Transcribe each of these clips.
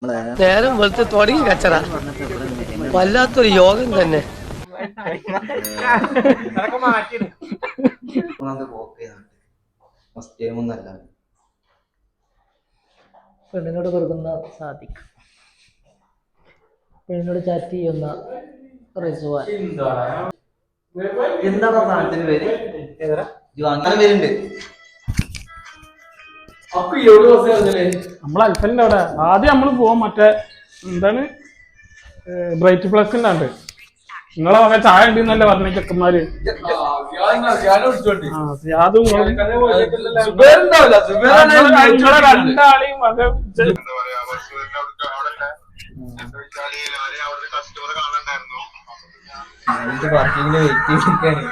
നേരം വെളുത്ത് തുടങ്ങി കച്ചറ വല്ലാത്തൊരു യോഗം തന്നെ. പെണ്ണിനോട് കൊടുക്കുന്ന സാദിഖ്, പെണ്ണിനോട് ചാറ്റ് ചെയ്യുന്ന റിസ്വാൻ. എന്താ സാധനത്തിന് പേര്? അങ്ങനെ പേരുണ്ട്. നമ്മളെ അൽഫലിന്റെ അവിടെ ആദ്യം നമ്മള് പോവാൻ മറ്റേ എന്താണ് ബ്രൈറ്റ് പ്ലസ് ഉണ്ടാണ്ട്. നിങ്ങളെ വക ചായ ഉണ്ടെന്നല്ലേ പറഞ്ഞ ചെക്കന്മാര്. രണ്ടാളെയും വക പാർക്കിങ്ങിന് വെയിറ്റ് ചെയ്തിരിക്കാണ്.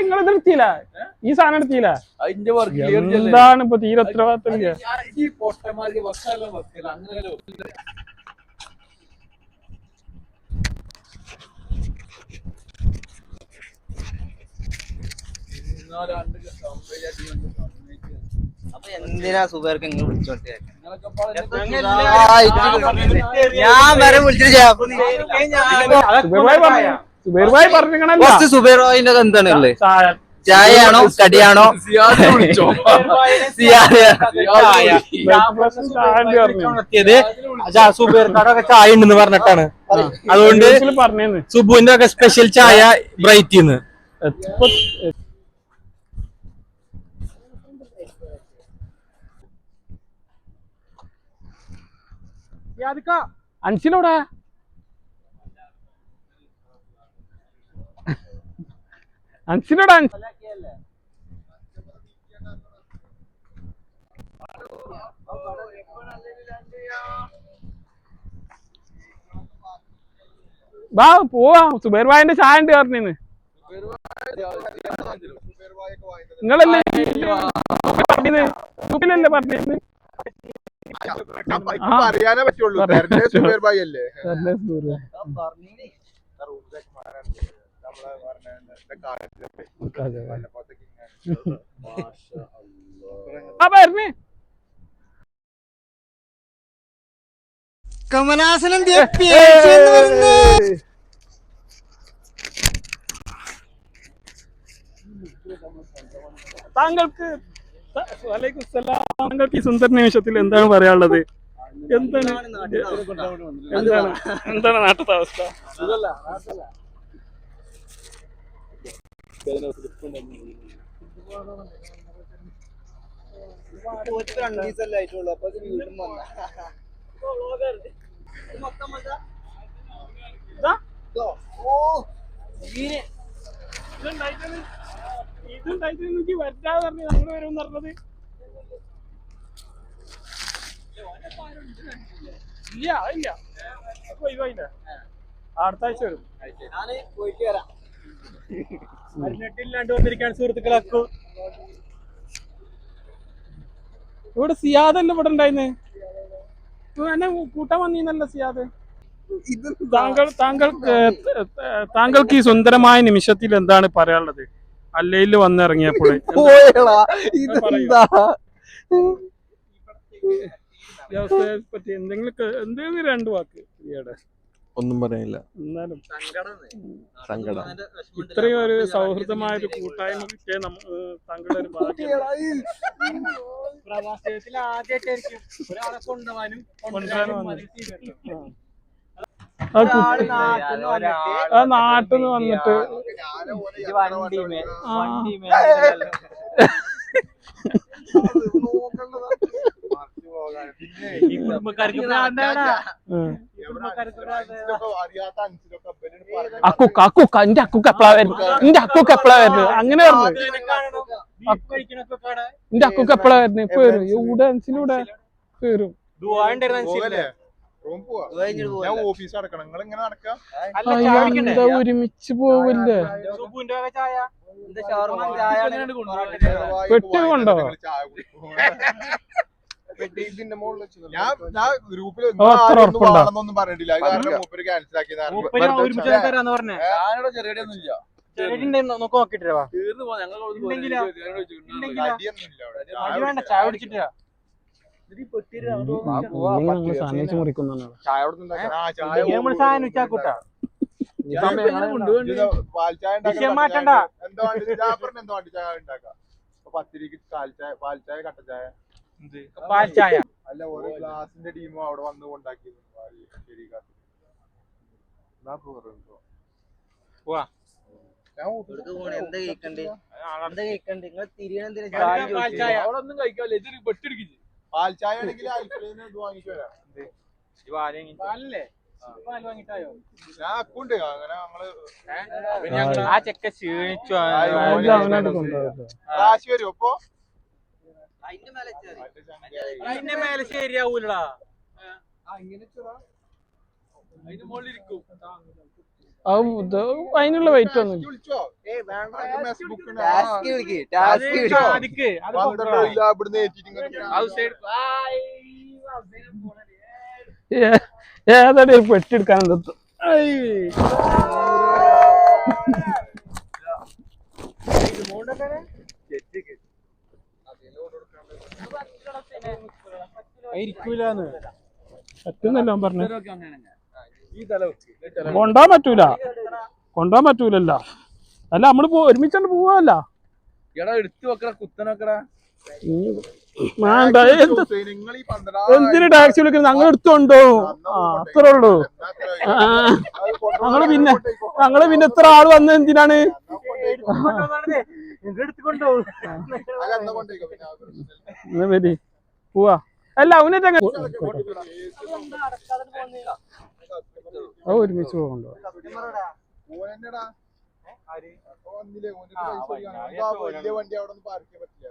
നിങ്ങൾ നിർത്തിയില്ല, ഈ സാധനം എടുത്തില്ല. എന്താണ് ഇപ്പൊ തീരെ ഉത്തരവാദിത്തം? അപ്പൊ എന്തിനാ സുബേർക്ക് ഇങ്ങനെ വിളിച്ചോട്ടെ? ഞാൻ വരെ വിളിച്ചിട്ട് സുബേർ ഭായിന്റെ എന്താണ് ഉള്ളത്? ചായയാണോ കടിയാണോ? സുബേർക്കാടൊക്കെ ചായ ഉണ്ടെന്ന് പറഞ്ഞിട്ടാണ്. അതുകൊണ്ട് സുബുവിന്റെ ഒക്കെ സ്പെഷ്യൽ ചായ ബ്രൈറ്റിന്ന്. അൻസിലൂടെ അൻസിലൂടെ വാ പോവാ. സുബൈർ ഭായിന്റെ ചായ ഉണ്ട് പറഞ്ഞിന്ന്. നിങ്ങളല്ലേ പറഞ്ഞിരുന്നു? അറിയാനേ പറ്റുള്ളൂ. സുബൈർ ഭായി അല്ലേ? കമലാസനം താങ്കൾക്ക് താങ്കൾക്ക് ഈ സുന്ദര നിമിഷത്തിൽ എന്താണ് പറയാനുള്ളത്? എന്താണ് എന്താണ് എന്താണ് നാട്ടത്തെ അവസ്ഥ? ഇതുണ്ടായിട്ട് വറ്റാതെ പറഞ്ഞു നമ്മള് വരും പറഞ്ഞത്. ഇല്ല ഇല്ല ഒഴിവായില്ല. അടുത്ത ആഴ്ച വരും. പോയിട്ട് വരാം. ില്ലാണ്ട് വന്നിരിക്കാൻ സുഹൃത്തുക്കളൊക്കെ. ഇവിടെ സിയാദല്ലേ ഇവിടെ ഉണ്ടായിന്ന്? എന്നെ കൂട്ടാൻ വന്നീന്നല്ല സിയാദ്. താങ്കൾക്ക് ഈ സുന്ദരമായ നിമിഷത്തിൽ എന്താണ് പറയാനുള്ളത്? അല്ലയിൽ വന്നിറങ്ങിയപ്പോൾ പറ്റി എന്തെങ്കിലും രണ്ടു വാക്ക്. ഒന്നും പറയാനില്ല. എന്നാലും സങ്കടം. ഇത്രയും ഒരു സൗഹൃദമായ ഒരു കൂട്ടായ്മ കിട്ടിയ താങ്കളുടെ ഒരു ഭാഗ്യം. പ്രവാസത്തിൽ ആദ്യമായിട്ടായിരിക്കും ഒരാളെ കൊണ്ടുപോകാനും ആ നാട്ടിൽ നിന്ന് വന്നിട്ട് അക്കുക്ക എന്റെ അക്കുക്ക് എപ്പളാ വരുന്നത്? എന്റെ അക്കുക്ക് എപ്പളാ വരുന്നത്? അങ്ങനെ പറഞ്ഞു. എന്റെ അക്കുക്ക് എപ്പളാ വരുന്നത്? ഇപ്പൊ വരും. ഇവിടെ അൻസിലൂടെ വരും. എന്താ ഒരുമിച്ച് പോവില്ലേ? പെട്ടി കൊണ്ടോ? ഗ്രൂപ്പിൽ പറഞ്ഞിട്ടില്ല. നോക്കിട്ട് ചായ കുടിച്ചിട്ടാ പത്തിരിക്ക് പാൽച്ചായ കട്ടച്ചായ അല്ല ഓരോ ഗ്ലാസിന്റെ ടീമും അവിടെ വന്ന് കൊണ്ടാക്കി പാൽച്ചായ ആണെങ്കിൽ വാങ്ങിച്ചു വരാം. ഞാൻ അക്കുണ്ട് അങ്ങനെ ഞങ്ങള് ആ ചെക്ക ക്ഷീണിച്ചു കാശ് വരും അപ്പൊ അതിന്റെ മേലെ ശരിയാവൂലടാ അതിനുള്ള വെയിറ്റ് ഒന്നും വിളിച്ചോ ഏതാടി ഒരു പെട്ടെടുക്കാൻ എത്തും പറ്റുന്നല്ലോ പറഞ്ഞു കൊണ്ടാൻ പറ്റൂലല്ല അല്ല നമ്മള് ഒരുമിച്ചോണ്ട് പോവല്ല എടുത്ത് വെക്കട കുത്തനക്കട എന്തിനു ടാക്സി വിളിക്കുന്നത് ഞങ്ങൾ എടുത്തോണ്ടോ അത്രേ ഉള്ളൂ ഞങ്ങള് പിന്നെ എത്ര ആള് വന്നത് എന്തിനാണ് വരി പോവാ അല്ല അവനേറ്റ് ഒരുമിച്ച് പോകണ്ടോ വലിയ വണ്ടി അവിടെ ഒന്നും പാർക്ക് ചെയ്യാൻ പറ്റില്ല.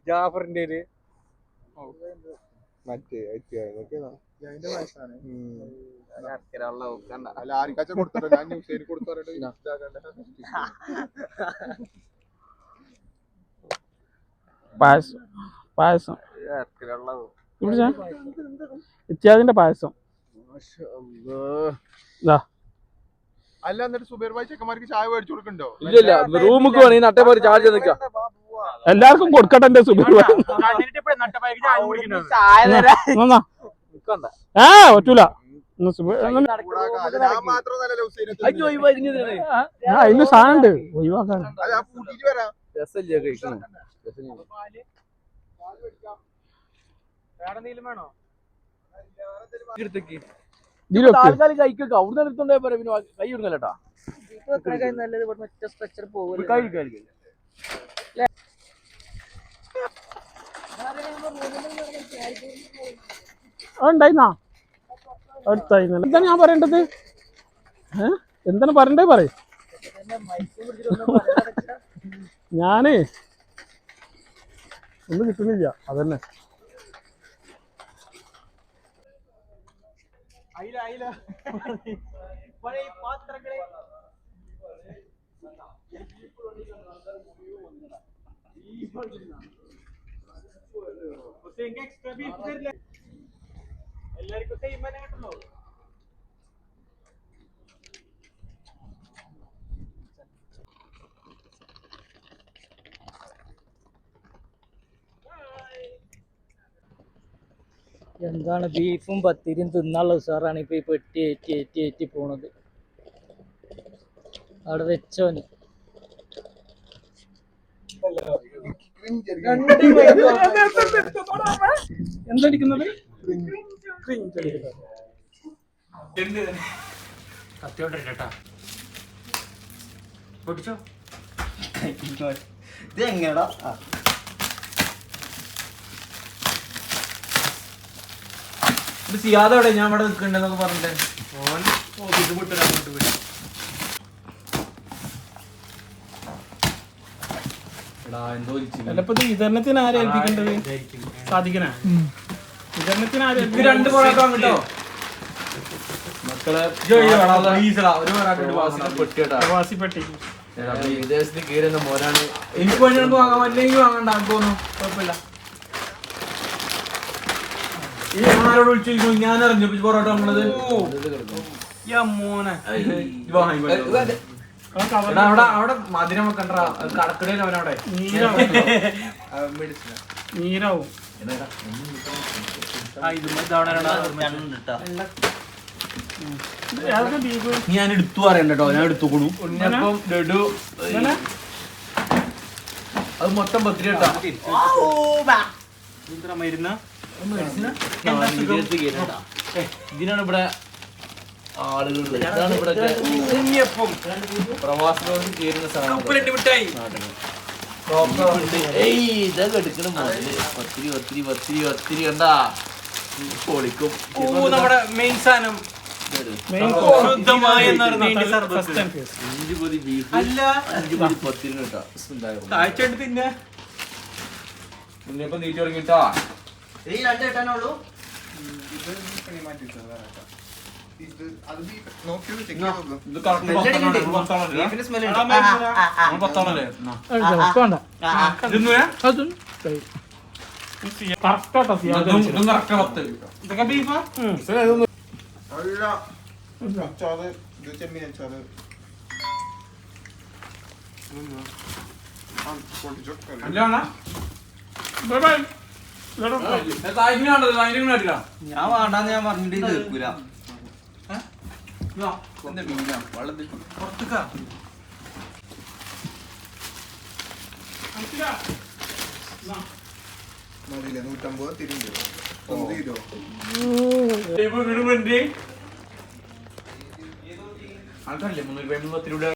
ജാഫറിന്റെ അല്ല ആർക്കാച്ച കൊടുത്തോ ഞാൻ ന്യൂസ് കൊടുത്തു പായസം ഇത്യാദിന്റെ പായസം അല്ല എന്നിട്ട് സുബൈർ ഭായി ചെക്കന്മാർക്ക് ചായ മേടിച്ചു കൊടുക്കണ്ടോ? ഇല്ല റൂമിക്ക് വേണേ നട്ടപ്പാരി ചാർജ് നിൽക്കാം എല്ലാവർക്കും കൊടുക്കട്ടെ എന്റെ സുബൈർ ഭായി പറ്റൂല അതിന് സാധനം ഉണ്ട് ഒഴിവാക്കാൻ കഴിക്കൊക്കെ അവിടെ എടുത്തോണ്ടേ പറയാം പിന്നെ കൈ ഇടുന്നല്ലേട്ടാ ഉണ്ടായിരുന്നാ അടുത്തായിരുന്നല്ലോ എന്താണ് ഞാൻ പറയേണ്ടത് എന്താണ് പറയണ്ടേ പറയും ഞാനേ ഒന്നും കിട്ടുന്നില്ല അതന്നെ എല്ലാവർക്കും സെയിം തന്നെ കിട്ടുള്ളൂ. എന്താണ് ബീഫും പത്തിരിയും തിന്നാനുള്ള ഉസാറാണ് ഇപ്പൊ ഈ പെട്ടി ഏറ്റി പോണത്. അവിടെ വെച്ചോന് എന്തടിക്കുന്നത് ഇതെങ്ങടാ സിയാദ് അവിടെ ഞാൻ ഇവിടെ നിൽക്കണ്ടെന്നൊക്കെ പറഞ്ഞിട്ട് ഓൻ ഓഫീസ് വിട്ടിട്ട് അങ്ങോട്ട് പോയി. ചിലപ്പോ വിതരണത്തിന് ആരെ ഏൽപ്പിക്കേണ്ടത്? സാധിക്കണ വിതരണത്തിന് ആരെ രണ്ട് പൊറാട്ട വാങ്ങിട്ടോ മക്കളെ പ്രവാസിപ്പെട്ടി വിദേശത്ത് കീറുന്ന മോനാണ്. എനിക്ക് വേണ്ടി വാങ്ങാൻ അല്ലെങ്കിൽ വാങ്ങണ്ട തോന്നുന്നു കുഴപ്പമില്ല. ഈ ആരോട് വിളിച്ചിരിക്കുന്നു ഞാൻ അറിഞ്ഞു പൊറോട്ട നമ്മളത് മോനെ അവിടെ മധുരം വെക്കണ്ട കടക്കടയിൽ അവനവിടെ നീരാവും ഞാൻ എടുത്തു പറയണ്ടോ ഞാൻ എടുത്തുക്കണു ഉണ്ണിയപ്പം ലഡു അത് മൊത്തം പത്തിരി ഇതിനാണ് ഇവിടെ ആളുകൾ ഇതാണ് ഇവിടെ പ്രവാസികൾക്ക് ചേരുന്ന സാധനം ഇതൊക്കെ എടുക്കണം പത്തിരി പത്തിരി പത്തിരി പത്തിരി കണ്ടാ പൊളിക്കും നമ്മുടെ മെയിൻ സാധനം ഉണ്ണിയപ്പം നീട്ടി തുടങ്ങിട്ടാ ഇതൊക്കെ ബീഫാ അച്ചാറ് ഇത് ചെമ്മീൻ അച്ചാറ് ഞാൻ വേണ്ടാന്ന് ഞാൻ പറഞ്ഞിട്ട് കേൾക്കൂല എന്റെ മീനാ വള്ളത്തിൽ പുറത്തേക്കാ മതിയില്ല 150 തിരിഞ്ഞു 1 കിലോ ആൾക്കാരല്ലേ 300 രൂപ